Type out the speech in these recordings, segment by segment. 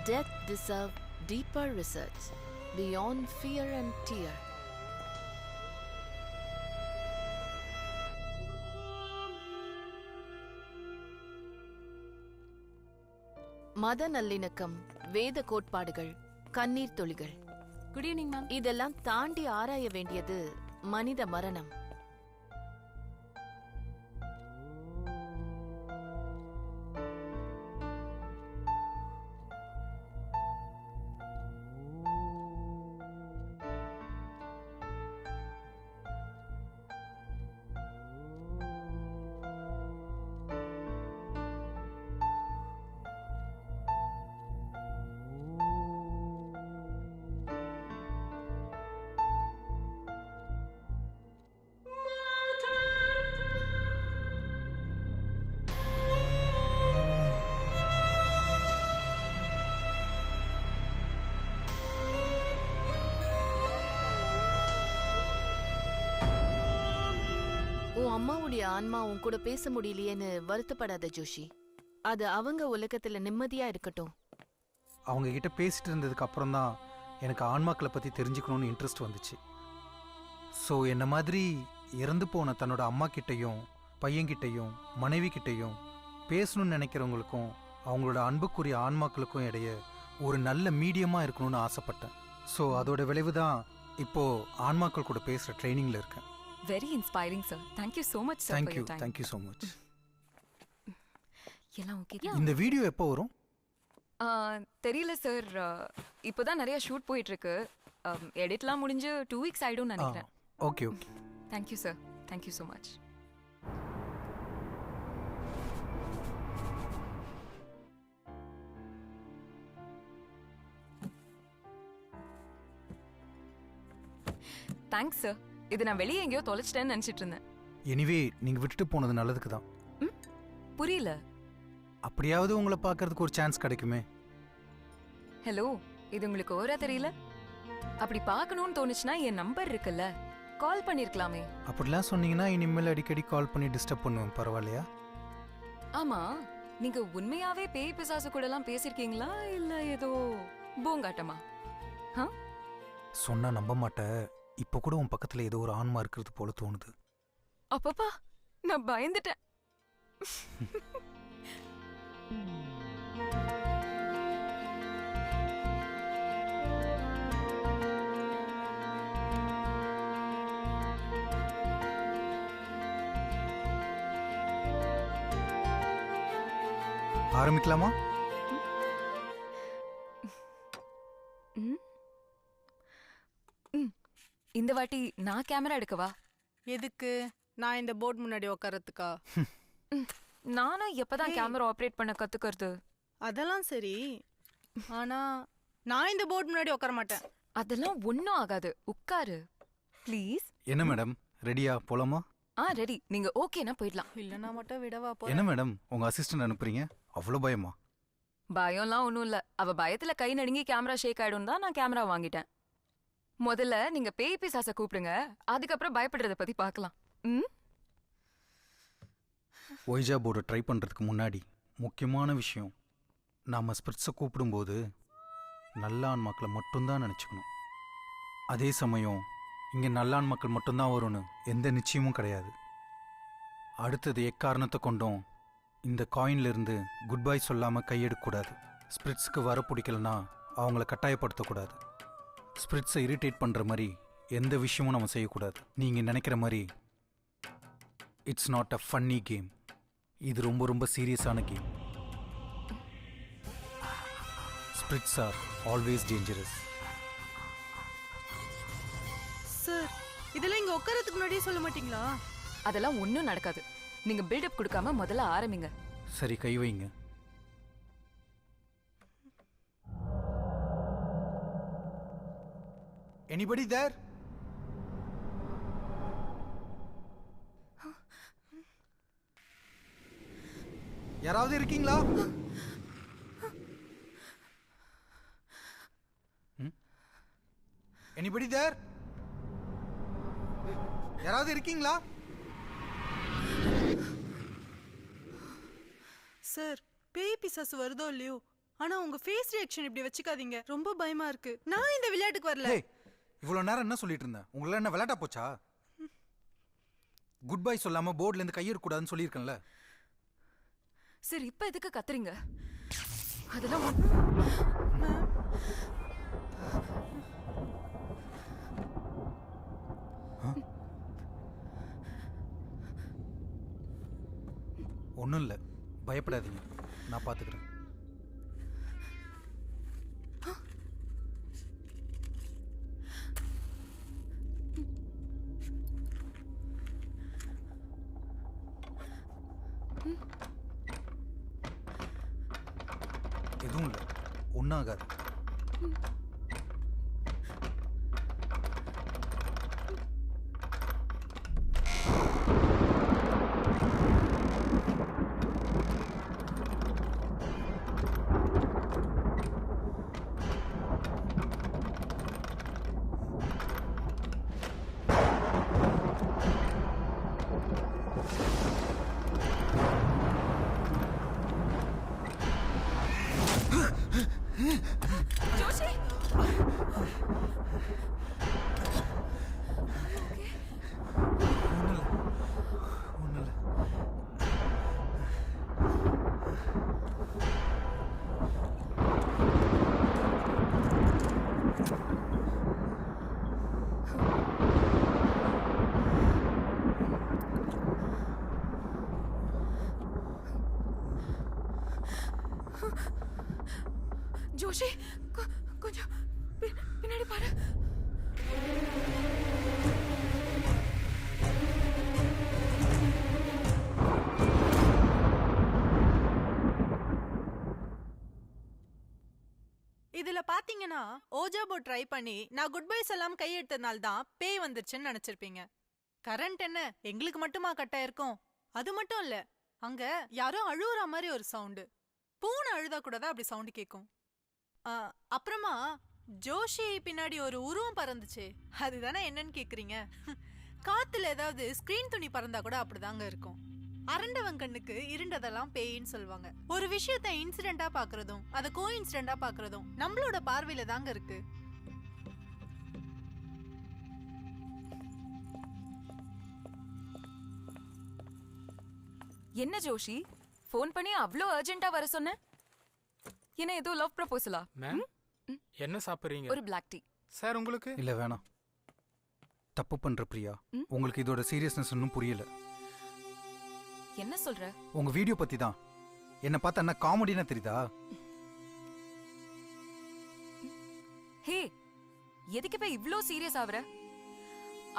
death deserve deeper research beyond fear and tear. மத நல்லிணக்கம், வேத கோட்பாடுகள், கண்ணீர் துளிகள். Good evening ma'am. இதெல்லாம் தாண்டி ஆராய வேண்டியது மனித மரணம். உன் அம்மாவுடைய ஆன்மா உன் கூட பேச முடியலையேன்னு வருத்தப்படாத ஜோஷி. அது அவங்க உலகத்துல நிம்மதியா இருக்கட்டும். அவங்க கிட்ட பேசிட்டு இருந்ததுக்கு அப்புறம் தான் எனக்கு ஆன்மாக்களை பற்றி தெரிஞ்சுக்கணும்னு இன்ட்ரெஸ்ட் வந்துச்சு. ஸோ என்ன மாதிரி இறந்து போன தன்னோட அம்மா கிட்டையும் பையன்கிட்டையும் மனைவி கிட்டையும் பேசணும்னு நினைக்கிறவங்களுக்கும் அவங்களோட அன்புக்குரிய ஆன்மாக்களுக்கும் இடையே ஒரு நல்ல மீடியமாக இருக்கணும்னு ஆசைப்பட்டேன். ஸோ அதோட விளைவு தான் இப்போது ஆன்மாக்கள் கூட பேசுகிற ட்ரைனிங்கில் இருக்கேன். Very inspiring sir. Thank you so much sir. Thank you so much. எல்லாம் ஓகே. இந்த வீடியோ எப்போ வரும்? தெரியல சார். இப்போதான் நிறைய ஷூட் போயிட்டு இருக்கு. எடிட்லாம் முடிஞ்சு 2 வீக்ஸ் ஆயிடும்னு நினைக்கிறேன். Okay okay. Thank you sir. Thank you so much. Thanks sir. இது நான் வெளியே எங்கேயோ தொலைச்சிட்டேன்னு நினைச்சிட்டு இருந்தேன். எனிவே நீங்க விட்டுட்டு போனது நல்லதுக்கு தான். புரியல. அப்படியாவது உங்களை பார்க்கறதுக்கு ஒரு சான்ஸ் கிடைக்குமே. ஹலோ, இது உங்களுக்கு ஓரா தெரியல? அப்படி பார்க்கணும்னு தோணுச்சுன்னா என் நம்பர் இருக்குல்ல, கால் பண்ணிருக்கலாமே. அப்படிலாம் சொன்னீங்கன்னா இனிமேல் அடிக்கடி கால் பண்ணி டிஸ்டர்ப் பண்ணுவேன். பரவாயில்லையா? ஆமா, நீங்க உண்மையாவே பேய் பிசாசு கூட எல்லாம் பேசிருக்கீங்களா இல்ல ஏதோ பூங்காட்டமா? சொன்னா நம்ப மாட்டேன். இப்ப கூட உன் பக்கத்துல ஏதோ ஒரு ஆன்மா இருக்கிறது போல தோணுது. அப்பப்பா, நான் பயந்துட்டேன். ஆரம்பிக்கலாமா? இந்த வாட்டி நான் கேமரா எடுக்கவா? எதுக்கு? நான் இந்த போர்டு முன்னாடி உட்காரத்துக்கா? நானும் எப்பதான் கேமரா ஆபரேட் பண்ண கத்துக்கிறது? அதெல்லாம் சரி, ஆனா நான் இந்த போர்டு முன்னாடி உட்கார மாட்டேன். அதெல்லாம் ஒன்னும் ஆகாது, உட்காரு ப்ளீஸ். என்ன மேடம், ரெடியா போலாமா? ரெடி. நீங்க ஓகேனா போயிடலாம். இல்லனா மட்டும் விடவா போ. என்ன மேடம், உங்க அசிஸ்டன்ட் அனுப்புறீங்க? அவ்வளவு பயமா? பயம்லாம் ஒன்றும் இல்லை. அவ பயத்துல கை நடுங்கி கேமரா ஷேக் ஆயிடும் தான் நான் கேமரா வாங்கிட்டேன். முதல்ல நீங்க பேய் பிசாசை கூப்பிடுங்க, அதுக்கப்புறம் பயப்படுறத பத்தி பார்க்கலாம். ஒய்ஜா போர்டை ட்ரை பண்றதுக்கு முன்னாடி முக்கியமான விஷயம், நாம ஸ்பிரிட்ஸை கூப்பிடும்போது நல்ல ஆன்மாக்களை மட்டும்தான் நினச்சிக்கணும். அதே சமயம் இங்கே நல்ல ஆன்மாக்கள் மட்டும்தான் வரும்னு எந்த நிச்சயமும் கிடையாது. அடுத்தது எக்காரணத்தை கொண்டும் இந்த காயின்லேருந்து குட் பை சொல்லாமல் கையெடுக்கக்கூடாது. ஸ்பிரிட்ஸுக்கு வர பிடிக்கலனா அவங்கள கட்டாயப்படுத்தக்கூடாது. ஸ்பிரிட்ஸை இரிட்டேட் பண்ணுற மாதிரி எந்த விஷயமும் நம்ம செய்யக்கூடாது. நீங்கள் நினைக்கிற மாதிரி it's not a funny game. இது ரொம்ப ரொம்ப சீரியஸான game. Spirits are always dangerous. Sir, இதெல்லாம் இங்க உட்காரத்துக்கு முன்னாடியே சொல்ல மாட்டீங்களா? அதெல்லாம் ஒன்றும் நடக்காது. நீங்க பில்டப் கொடுக்காம முதல்ல ஆரம்பிங்க. சரி, கை வைங்க. Anybody there? யாராவது இருக்கீங்களா? Anybody there? யாராவது இருக்கீங்களா? சார், பேய் பிசாசு வருதோ இல்லையோ, ஆனா உங்க ஃபேஸ் ரியாக்ஷன் இப்படி வச்சுக்காதீங்க, ரொம்ப பயமா இருக்கு. நான் இந்த விளையாட்டுக்கு வரல. ஹே, இவ்வளோ நேரம் என்ன சொல்லிட்டு இருந்தேன்? உங்கள என்ன விளையாட்டா போச்சா? குட் பை சொல்லாம போர்ட்ல இருந்து கையெடுக்கூடாதுன்னு சொல்லியிருக்கேன்ல. சரி, இப்ப எதுக்கு கத்துறீங்க? அதெல்லாம் ஒன்றும் இல்லை, பயப்படாதீங்க, நான் பார்த்துக்கிறேன். எதுவும் இல்லை, ஒன்றும் ஆகாது. ஜோஷி, ஒன்றும் இல்லை. ஜோஷி, கொஞ்சம் பின்னாடி பாரு. இதுல பாத்தீங்கன்னா ஓஜா போர்ட் ட்ரை பண்ணி நான் குட் பை சொல்லாம கை எடுத்ததுனால தான் பேய் வந்துருச்சுன்னு நினைச்சிருப்பீங்க. கரண்ட் என்ன எங்களுக்கு மட்டுமா கட் ஆயிருக்கும்? அது மட்டும் இல்ல, அங்க யாரோ அழுவுற மாதிரி ஒரு சவுண்டு. பூனை அழுதா கூட தான் அப்படி சவுண்டு கேட்கும். அப்புறமா ஜோஷி பின்னாடி ஒரு உருவம் பறந்துச்சு, அதுதானே என்னன்னு கேக்குறீங்க? காத்துல ஏதாவது ஸ்கிரீன் துணி பறந்தா கூட அப்படிதாங்க இருக்கும். அரண்டவன் கண்ணுக்கு இருண்டதெல்லாம் பேயின்னு சொல்லுவாங்க. ஒரு விஷயத்த இன்சிடென்டா பாக்குறதும் அதை கோ இன்சிடென்டா பாக்குறதும் நம்மளோட பார்வையில தாங்க இருக்கு. என்ன ஜோஷி, ஃபோன் பண்ணி அவ்ளோ அர்ஜென்ட்டா வர சொன்ன? என்ன ஏதோ லவ் ப்ரப்போசலா? மேம், என்ன சாப்பிடுறீங்க? ஒரு பிளாக் டீ. சார் உங்களுக்கு? இல்லை வேணாம், தப்பு பண்ற பிரியா. உங்களுக்கு இதோட சீரியஸ்னஸ் இன்னும் புரியல. என்ன சொல்ற? உங்க வீடியோ பத்தி தான். என்ன பார்த்தா என்ன காமெடினா தெரியுதா? ஹே, எதுக்கு இப்ப இவ்ளோ சீரியஸ் ஆவற?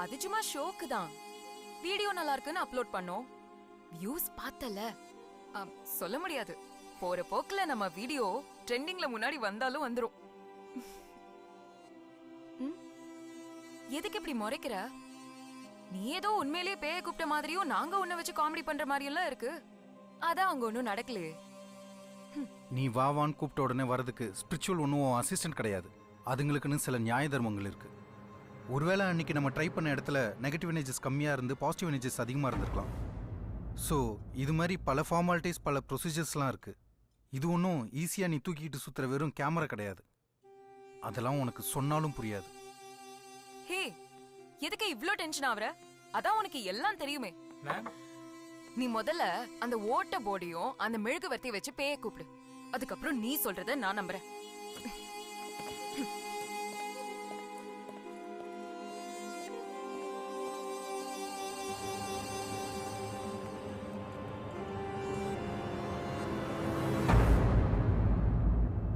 அது சும்மா ஷோக்கு தான். வீடியோ நல்லா இருக்குன்னு அப்லோட் பண்ணோம், வியூஸ் பார்த்தல. சொல்ல முடியாது, போற போக்குல நம்ம வீடியோ ட்ரெண்டிங்ல முன்னாடி வந்தாலும் வந்துரும். எதுக்கு இப்படி முறைக்கிற? நீ ஏதோ உண்மையிலேயே பேய கூப்பிட்ட மாதிரியும் நாங்க உன்னை வச்சு காமெடி பண்ற மாதிரியும் இருக்கு. அதான் அங்க ஒன்னும் நடக்கலையே. நீ வாவான்னு கூப்பிட்ட உடனே வரதுக்கு ஸ்பிரிச்சுவல் ஒன்றும் அசிஸ்டன்ட் கிடையாது. அதுங்களுக்குன்னு சில நியாய தர்மங்கள் இருக்கு. ஒருவேளை அன்னைக்கு நம்ம ட்ரை பண்ண இடத்துல நெகட்டிவ் எனர்ஜிஸ் கம்மியாக இருந்து பாசிட்டிவ் எனர்ஜிஸ் அதிகமாக இருந்திருக்கலாம். ஸோ இது மாதிரி பல ஃபார்மாலிட்டிஸ், பல ப்ரொசீஜர்ஸ்லாம் இருக்கு. இது ஒன்றும் ஈஸியாக நீ தூக்கிக்கிட்டு சுற்றுற வெறும் கேமரா கிடையாது. அதெல்லாம் உனக்கு சொன்னாலும் புரியாது. ஹே, எதுக்கு இவ்ளோ டென்ஷன் ஆவற? அதான் உனக்கு எல்லாம் தெரியுமே. மேம், நீ முதல்ல அந்த ஓட்ட போர்டையும் அந்த மெழுகுவர்த்தி வச்சு பேய கூப்பிடு. அதுக்கப்புறம் நீ சொல்றத நான் நம்புறேன்.